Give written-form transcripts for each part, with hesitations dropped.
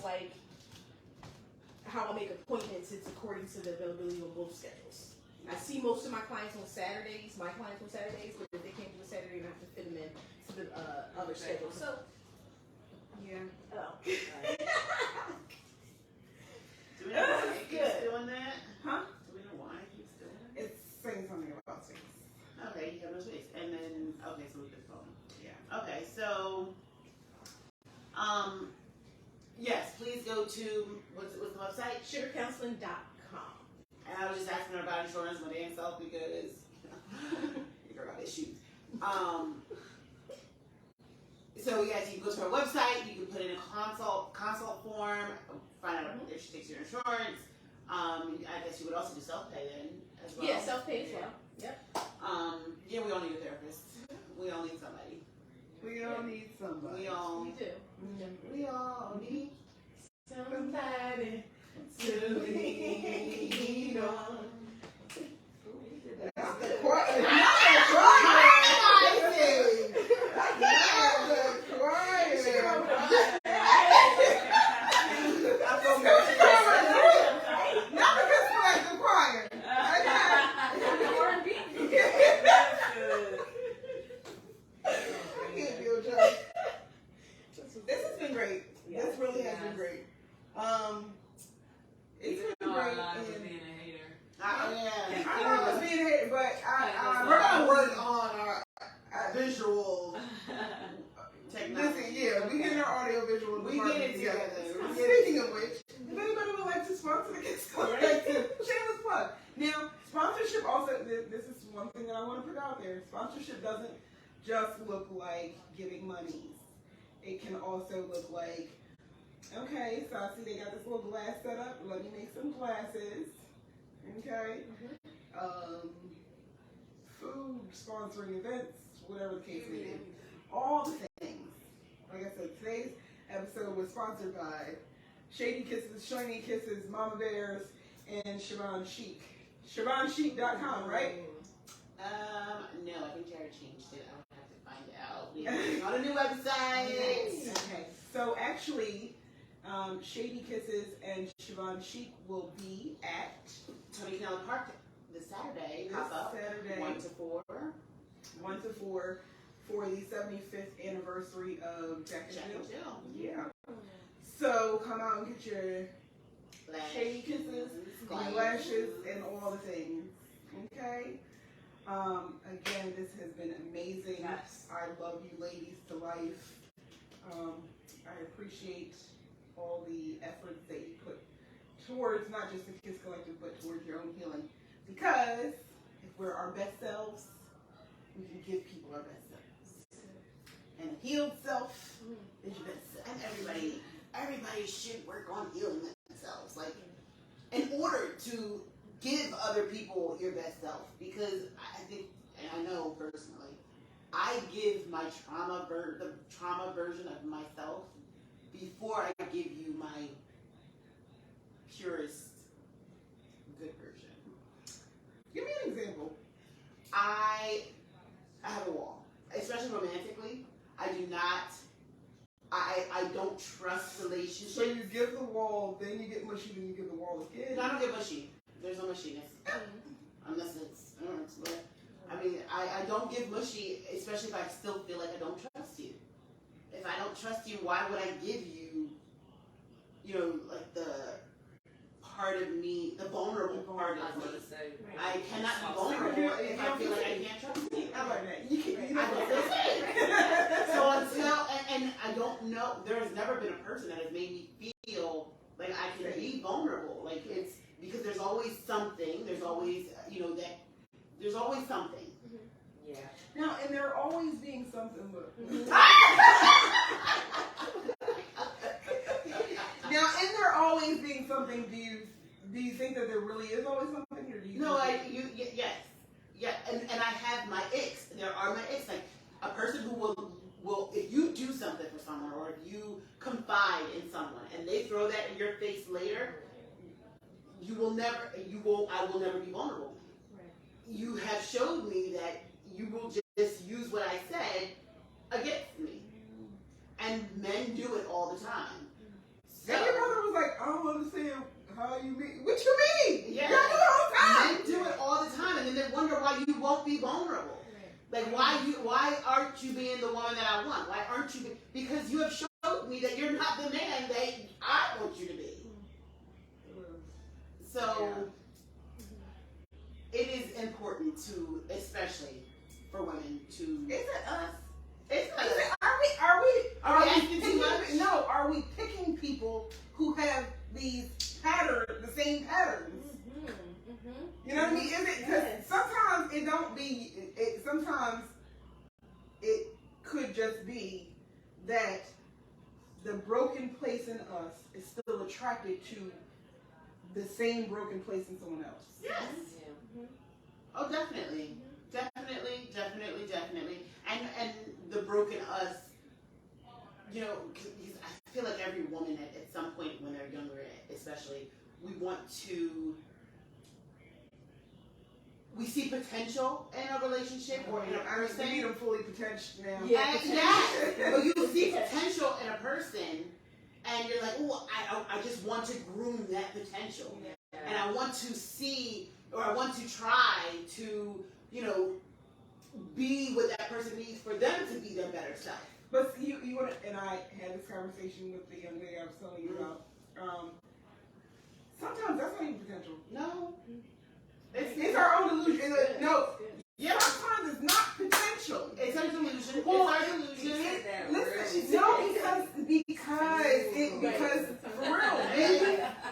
like how I make appointments. It's according to the availability of both schedules. I see most of my clients on Saturdays, but if they can't do a Saturday, I have to fit them in to the other schedule. So, yeah. Oh. Do we know why he keeps doing that? Huh? Do we know why he keeps doing that? It's saying something about space. Okay, you have no space. And then, okay, so with the phone. Yeah. Okay, so, yes, please go to, what's the website? Sugarcounseling.com. And I was just asking her about insurance my damn self because you got issues. So yes, you can go to her website. You can put in a consult form, find out if she takes your insurance. I guess you would also do self-pay then as well. Yeah, self-pay as well. Yep. Yeah, we all need a therapist. We all need somebody. We all need somebody. We all We do. We all need Somebody to lean on. That's the choir. This has been great. This really has been great. It's been great. Being a hater. yeah. I know it's being hated, but We're gonna work on our visual technology. listen, yeah, we get in our audio visual. We get it together. Speaking of which, if anybody would like to sponsor the Kids Collective, shameless plug. Now, sponsorship also, this is one thing that I want to put out there. Sponsorship doesn't just look like giving monies. It can also look like, okay, so I see they got this little glass set up. Let me make some glasses. Okay. Food, sponsoring events, whatever the case may be. All the things. Like I said, today's episode was sponsored by Shady Kisses, Mama Bears, and Siobhan Chic. SiobhanChic.com, right? No, I think Jared changed it. I would have to find out. We're on a new website. Okay. So actually, Shady Kisses and Siobhan Chic will be at Tony Canal Park this Saturday. Pop up. Saturday, 1 to 4. 1 to 4 for the 75th anniversary of Jack and Jill. Yeah. So come out and get your Shady Kisses, your lashes, and all the things. Okay. Again, this has been amazing. Yes. I love you ladies to life. I appreciate all the efforts that you put towards not just the Kids Collective, but towards your own healing. Because if we're our best selves, we can give people our best selves. And a healed self is your best self. And everybody should work on healing themselves. Like, in order to give other people your best self. Because I think, and I know personally, I give my the trauma version of myself before I give you my purest good version. Give me an example. I have a wall, especially romantically. I do not. I don't trust relationships. So you give the wall, then you get mushy, then you give the wall again. No, I don't get mushy. There's no mushiness. Unless it's, but I mean, I don't give mushy, especially if I still feel like I don't trust you. If I don't trust you, why would I give you, like the part of me, the vulnerable part of me? I cannot be vulnerable if I feel like I can't trust you. I like that. You I don't feel safe. So until, and I don't know, there has never been a person that has made me feel like I can be vulnerable. Like, it's because there's always something, there's always, there's always something. Yeah. Now, and there always being something, look. Now, and there always being something, do you think that there really is always something, or do you? No, yes. Yeah, and I have my icks. There are my icks. Like, a person who will, if you do something for someone, or if you confide in someone, and they throw that in your face later, I will never be vulnerable. Right. You have showed me that you will just use what I said against me. And men do it all the time. And you're Like, why aren't you being the woman that I want? Why aren't you? Because you have showed me that you're not the man that I want you to be. So, it is important to, especially for women, to. Is it us? It's us. Are we asking too much? No, are we picking people who have these patterns, the same patterns? You know what I mean? Is it? Because sometimes it don't be. Sometimes it could just be that the broken place in us is still attracted to the same broken place in someone else. Yes. Oh, definitely. Definitely. And the broken us, you know, 'cause I feel like every woman at some point when they're younger, especially, we see potential in a relationship or in a person. We need them fully potential now. But you see potential in a person, and you're like, oh, I just want to groom that potential. Yeah. And I want to see, or I want to try to, you know, be what that person needs for them to be their better self. But you and I had this conversation with the young lady I was telling you about. Sometimes that's not even potential. No. It's our own delusion. No. Yeah. Sometimes it's not potential. It's our delusion. Well, it's our delusion. Listen, no, because for real,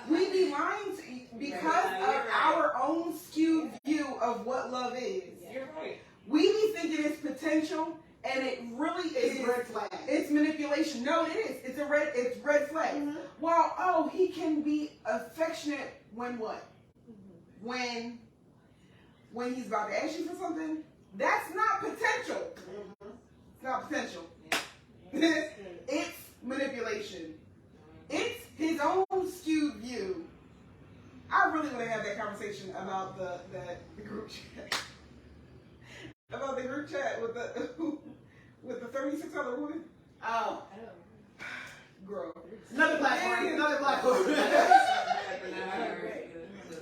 we be lying because of our own skewed view of what love is. You're right. We be thinking it's potential, and it really is red flag. It's manipulation. No, it is. It's red flag. Mm-hmm. Well, he can be affectionate when what? Mm-hmm. When he's about to ask you for something, that's not potential. Mm-hmm. It's not potential. Yeah. It's manipulation. It's his own skewed view. I really want to have that conversation about the group chat. About the group chat with the 36 other women. Oh. Girl. Another platform.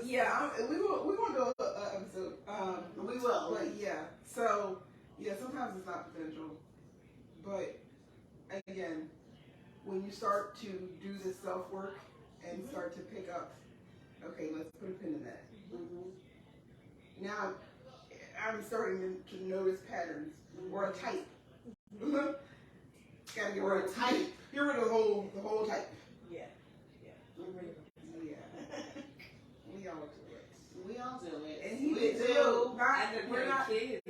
Yeah, we're going to do an episode. We will. But yeah, so, yeah, sometimes it's not potential. But, again, when you start to do this self-work and start to pick up, okay, let's put a pin in that. Mm-hmm. Now, I'm starting to notice patterns, or a type. Gotta get rid of type. Get rid of the whole type. Yeah. Yeah. We all do it. We all do it. And he we did do. too. We're not kids.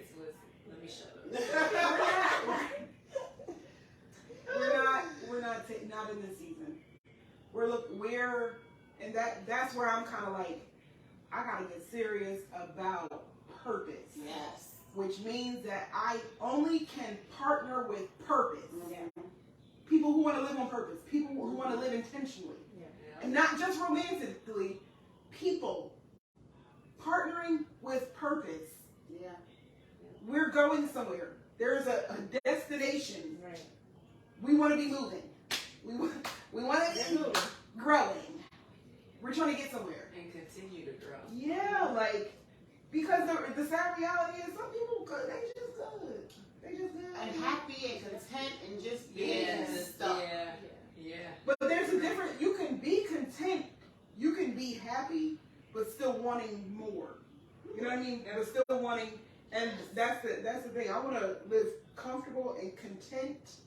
Let me shut up. Not in this season. That's where I'm kind of like, I gotta get serious about purpose. Yes. Which means that I only can partner with purpose. Yeah. People who want to live on purpose. People who want to live intentionally. Yeah. And not just romantically. People partnering with purpose. Yeah. We're going somewhere. There's a destination. Right. We want to be moving. We want to be growing. We're trying to get somewhere. And continue to grow. Yeah, like, because the sad reality is some people, they just good. They just good. And happy and content and just being stuff. Yeah. But there's a difference. You can be content. You can be happy, but still wanting more. You know what I mean? But still wanting, and that's the thing. I want to live comfortable and content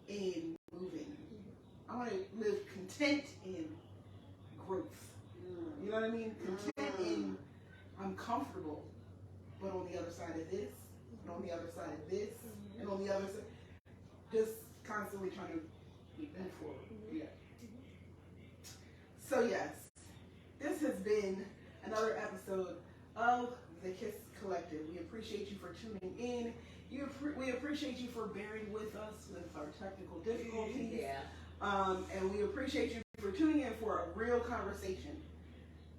in moving. I want to live content in growth. You know what I mean? Content in I'm comfortable, but on the other side of this, and on the other side of this, and on the other side, just constantly trying to move forward. Yeah. So yes, this has been another episode of the KISS Collective. We appreciate you for tuning in. We appreciate you for bearing with us with our technical difficulties. And we appreciate you for tuning in for a real conversation.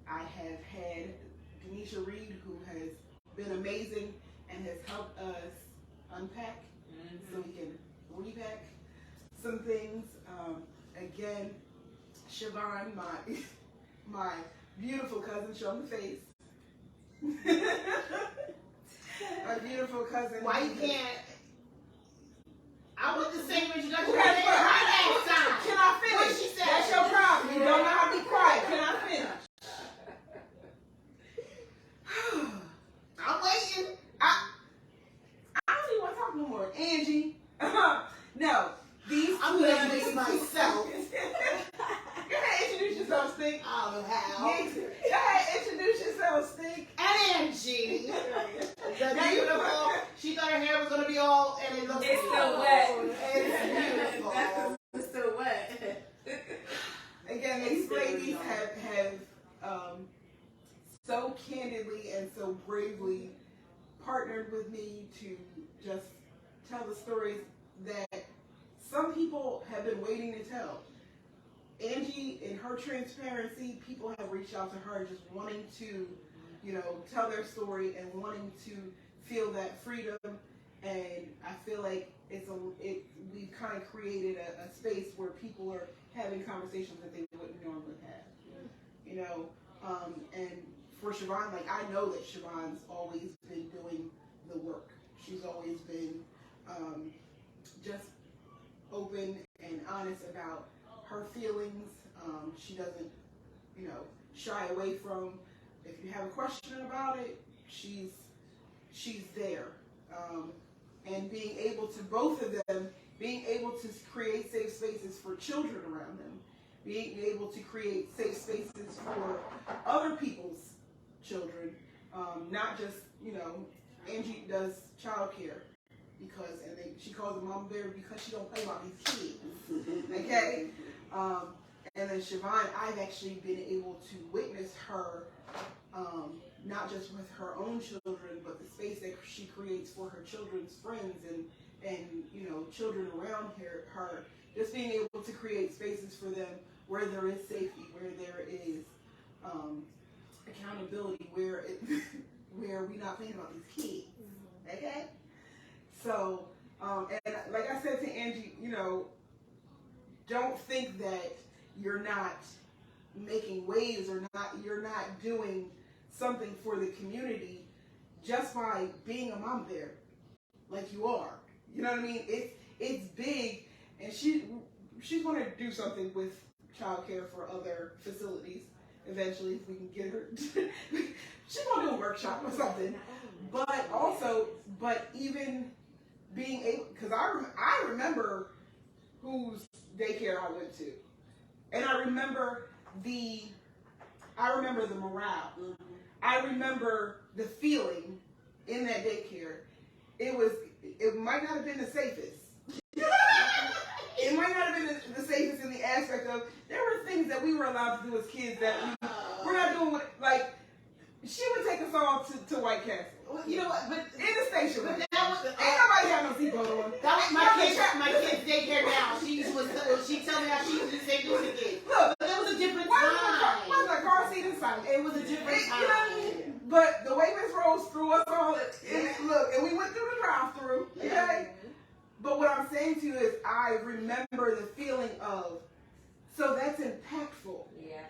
I have had Danisha Reed, who has been amazing and has helped us unpack so we can repack some things. Again, Siobhan, my beautiful cousin, show me the face. My beautiful cousin. Why you can't? I want the same introduction. Can I finish? What she said? That's your problem. You don't know how to be quiet. Can I finish? I'm waiting. I don't even want to talk no more. Angie. No. These I'm two gonna ladies. introduce myself. Go ahead, introduce yourself, Stink. I don't know how. Go ahead, introduce yourself, Stink. And Angie. The beautiful. She thought her hair was gonna be all, and it looks. It's still wet. It's beautiful. It's still wet. Again, these ladies have so candidly and so bravely partnered with me to just tell the stories that some people have been waiting to tell. Angie, in her transparency, people have reached out to her just wanting to, tell their story and wanting to feel that freedom. And I feel like we've kind of created a space where people are having conversations that they wouldn't normally have. And for Siobhan, I know that Siobhan's always been doing the work. She's always been just open and honest about her feelings. She doesn't, shy away from. If you have a question about it, she's there. And being able to, both of them, being able to create safe spaces for children around them, being able to create safe spaces for other people's children, not just, Angie does childcare because, she calls them mama bear because she don't play about these kids, okay? And then Siobhan, I've actually been able to witness her, not just with her own children, but the space that she creates for her children's friends and children around her, just being able to create spaces for them where there is safety, where there is accountability, where we're not playing about these kids, okay? So, and like I said to Angie, don't think that you're not making waves or you're not doing something for the community just by being a mom bear, like you are. You know what I mean? It's big, and she's going to do something with childcare for other facilities eventually if we can get her. She's going to do a workshop or something. But even being able, because I remember whose daycare I went to, and I remember the morale. Mm-hmm. I remember the feeling in that daycare. It might not have been the safest. It might not have been the safest in the aspect of there were things that we were allowed to do as kids that we're not doing. She would take us all to White Castle. You know what? But in the station. But that was ain't nobody got no seatbelt on. That was my kid's daycare now. She tell me how she used to say this again. Look, but it was a different why time. was a car seat inside? It was a different time. You know what I mean? But the way Miss Rose threw us all, and we went through the drive-through, okay? Yeah. But what I'm saying to you is I remember the feeling of, so that's impactful. Yeah.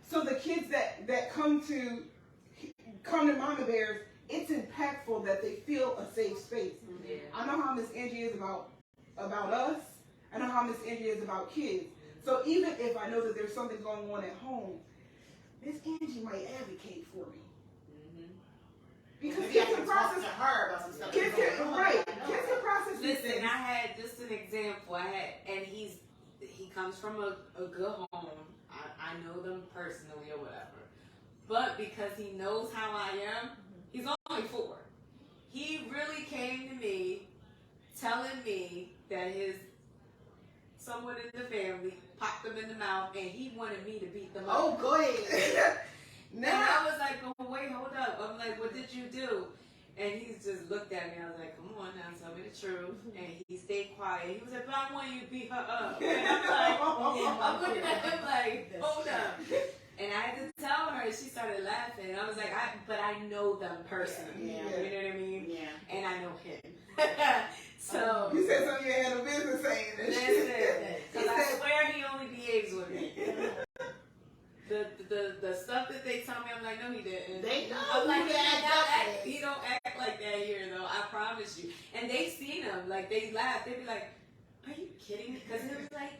So the kids that come to Mama Bears, it's impactful that they feel a safe space. Yeah. I know how Miss Angie is about us. I know how Miss Angie is about kids. So even if I know that there's something going on at home, Miss Angie might advocate for me. Because kids can process to her about some stuff. Kids can process these Listen, things. I had just an example. And he comes from a good home. I know them personally or whatever. But because he knows how I am, he's only 4. He really came to me telling me that someone in the family popped him in the mouth and he wanted me to beat them up. Oh, go ahead. And I was like, oh, wait, hold up. I'm like, what did you do? And he just looked at me. I was like, come on now, tell me the truth. And he stayed quiet. He was like, but I want you to beat her up. And I'm looking at him like, hold up. And I had to tell her, and she started laughing. And I was like, but I know them personally. Yeah. You know what I mean? Yeah. And I know him. So. You said something you had no business saying. Listen, because I swear he only behaves with me. The stuff that they tell me, I'm like, no, he didn't. They know. I'm like, he he don't act like that here. promise you. And they seen him, like, they laugh. They be like, are you kidding me? Because he'll be like,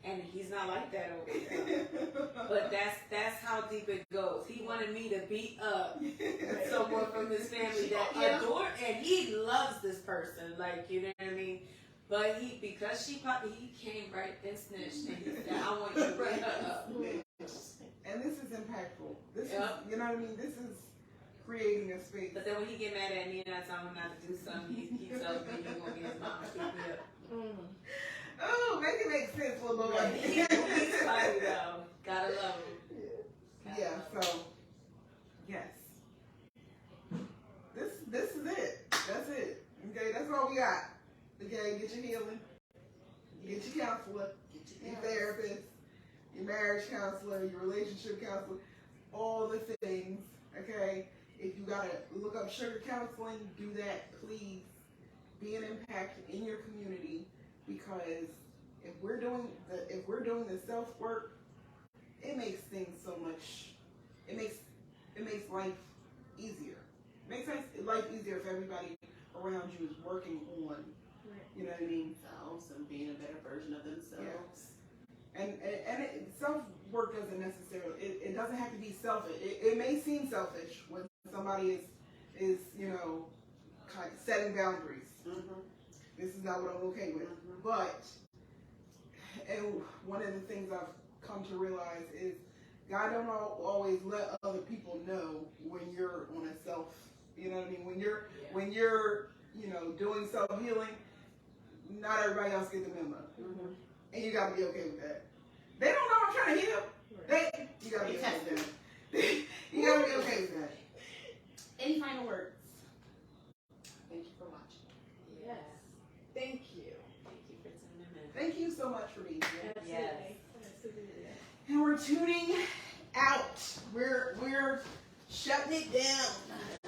and he's not like that over here. But that's how deep it goes. He wanted me to beat up someone from his family that adore, and he loves this person. Like, you know what I mean? But because he came right and snitched, and he said, I want you to beat her up. And this is impactful. This is, you know what I mean? This is creating a space. But then when he get mad at me and I tell him not to do something, he tells me he won't get his mom to beat me up. Oh, make it make sense, little boy. Right. He's funny though. Gotta love him. Yeah. So yes, this is it. That's it. Okay, that's all we got. Okay, get your healing, get your counselor, your therapist, your marriage counselor, your relationship counselor, all the things. Okay, if you gotta look up sugar counseling, do that, please. Be an impact in your community. Because if we're doing the self work, it makes things so much. It makes life easier. It makes life easier if everybody around you is working on. You know what I mean? Themselves and being a better version of themselves. Yeah. And self work doesn't necessarily. It doesn't have to be selfish. It may seem selfish when somebody is kind of setting boundaries. Mm-hmm. This is not what I'm okay with. But, and one of the things I've come to realize is God don't always let other people know when you're on a self, you know what I mean? When you're doing self-healing, not everybody else gets the memo. Mm-hmm. And you gotta be okay with that. They don't know I'm trying to heal. You gotta be okay with that. You gotta be okay with that. Any final words? Thank you for watching. Yes. Thank you. Thank you for tuning in. Thank you so much for being here. Absolutely. Absolutely. And we're tuning out. We're shutting it down.